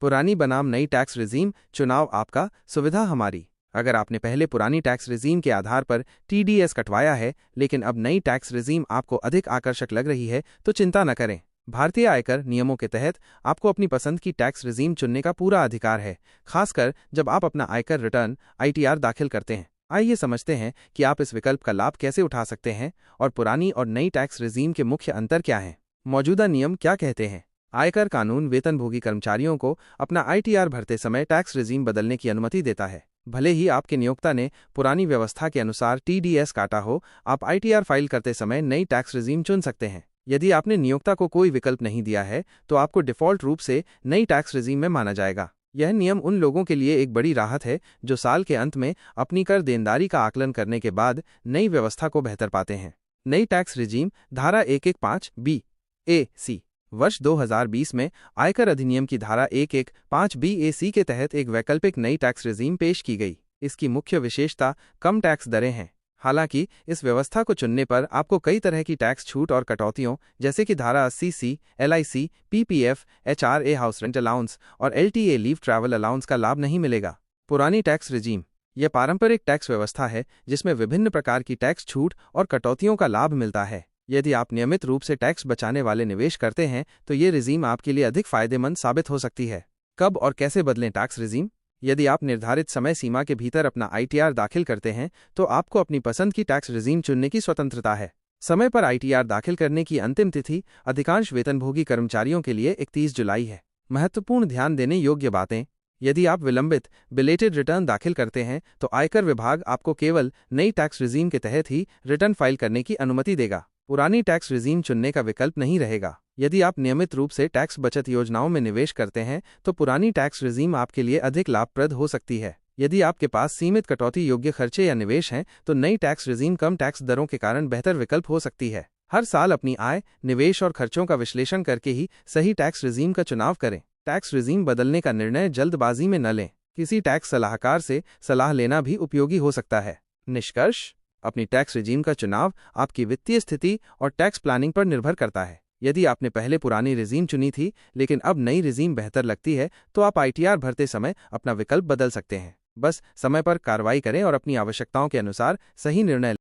पुरानी बनाम नई टैक्स रिजीम, चुनाव आपका, सुविधा हमारी। अगर आपने पहले पुरानी टैक्स रिजीम के आधार पर टीडीएस कटवाया है, लेकिन अब नई टैक्स रिजीम आपको अधिक आकर्षक लग रही है, तो चिंता न करें। भारतीय आयकर नियमों के तहत आपको अपनी पसंद की टैक्स रिजीम चुनने का पूरा अधिकार है, खासकर जब आप अपना आयकर रिटर्न आईटीआर दाखिल करते हैं। आइए समझते हैं कि आप इस विकल्प का लाभ कैसे उठा सकते हैं और पुरानी और नई टैक्स रिजीम के मुख्य अंतर क्या हैं। मौजूदा नियम क्या कहते हैं। आयकर कानून वेतनभोगी कर्मचारियों को अपना आईटीआर भरते समय टैक्स रिजीम बदलने की अनुमति देता है। भले ही आपके नियोक्ता ने पुरानी व्यवस्था के अनुसार टीडीएस काटा हो, आप आईटीआर फाइल करते समय नई टैक्स रिजीम चुन सकते हैं। यदि आपने नियोक्ता को कोई विकल्प नहीं दिया है, तो आपको डिफ़ॉल्ट रूप से नई टैक्स रिजीम में माना जाएगा। यह नियम उन लोगों के लिए एक बड़ी राहत है जो साल के अंत में अपनी कर देनदारी का आकलन करने के बाद नई व्यवस्था को बेहतर पाते हैं। नई टैक्स रिजीम, धारा 115(b)(a)(c) वर्ष 2020 में आयकर अधिनियम की धारा 115(b)(a)(c) के तहत एक वैकल्पिक नई टैक्स रिजीम पेश की गई। इसकी मुख्य विशेषता कम टैक्स दरें हैं। हालांकि इस व्यवस्था को चुनने पर आपको कई तरह की टैक्स छूट और कटौतियों, जैसे कि धारा 80(c), LIC, PPF, HRA house rent allowance और LTA लीव ट्रैवल अलाउंस का लाभ नहीं मिलेगा। पुरानी टैक्स रिजीम, यह पारंपरिक टैक्स व्यवस्था है जिसमें विभिन्न प्रकार की टैक्स छूट और कटौतियों का लाभ मिलता है। यदि आप नियमित रूप से टैक्स बचाने वाले निवेश करते हैं, तो ये रिजीम आपके लिए अधिक फायदेमंद साबित हो सकती है। कब और कैसे बदलें टैक्स रिजीम। यदि आप निर्धारित समय सीमा के भीतर अपना आईटीआर दाखिल करते हैं, तो आपको अपनी पसंद की टैक्स रिजीम चुनने की स्वतंत्रता है। समय पर आईटीआर दाखिल करने की अंतिम तिथि अधिकांश वेतनभोगी कर्मचारियों के लिए 31 जुलाई है। महत्वपूर्ण ध्यान देने योग्य बातें। यदि आप विलंबित बिलेटेड रिटर्न दाखिल करते हैं, तो आयकर विभाग आपको केवल नई टैक्स रिजीम के तहत ही रिटर्न फाइल करने की अनुमति देगा। पुरानी टैक्स रिजीम चुनने का विकल्प नहीं रहेगा। यदि आप नियमित रूप से टैक्स बचत योजनाओं में निवेश करते हैं, तो पुरानी टैक्स रिजीम आपके लिए अधिक लाभप्रद हो सकती है। यदि आपके पास सीमित कटौती योग्य खर्चे या निवेश हैं, तो नई टैक्स रिजीम कम टैक्स दरों के कारण बेहतर विकल्प हो सकती है। हर साल अपनी आय, निवेश और खर्चों का विश्लेषण करके ही सही टैक्स रिजीम का चुनाव करें। टैक्स रिजीम बदलने का निर्णय जल्दबाजी में न लें। किसी टैक्स सलाहकार से सलाह लेना भी उपयोगी हो सकता है। निष्कर्ष, अपनी टैक्स रिजीम का चुनाव आपकी वित्तीय स्थिति और टैक्स प्लानिंग पर निर्भर करता है। यदि आपने पहले पुरानी रिजीम चुनी थी, लेकिन अब नई रिजीम बेहतर लगती है, तो आप आईटीआर भरते समय अपना विकल्प बदल सकते हैं। बस समय पर कार्रवाई करें और अपनी आवश्यकताओं के अनुसार सही निर्णय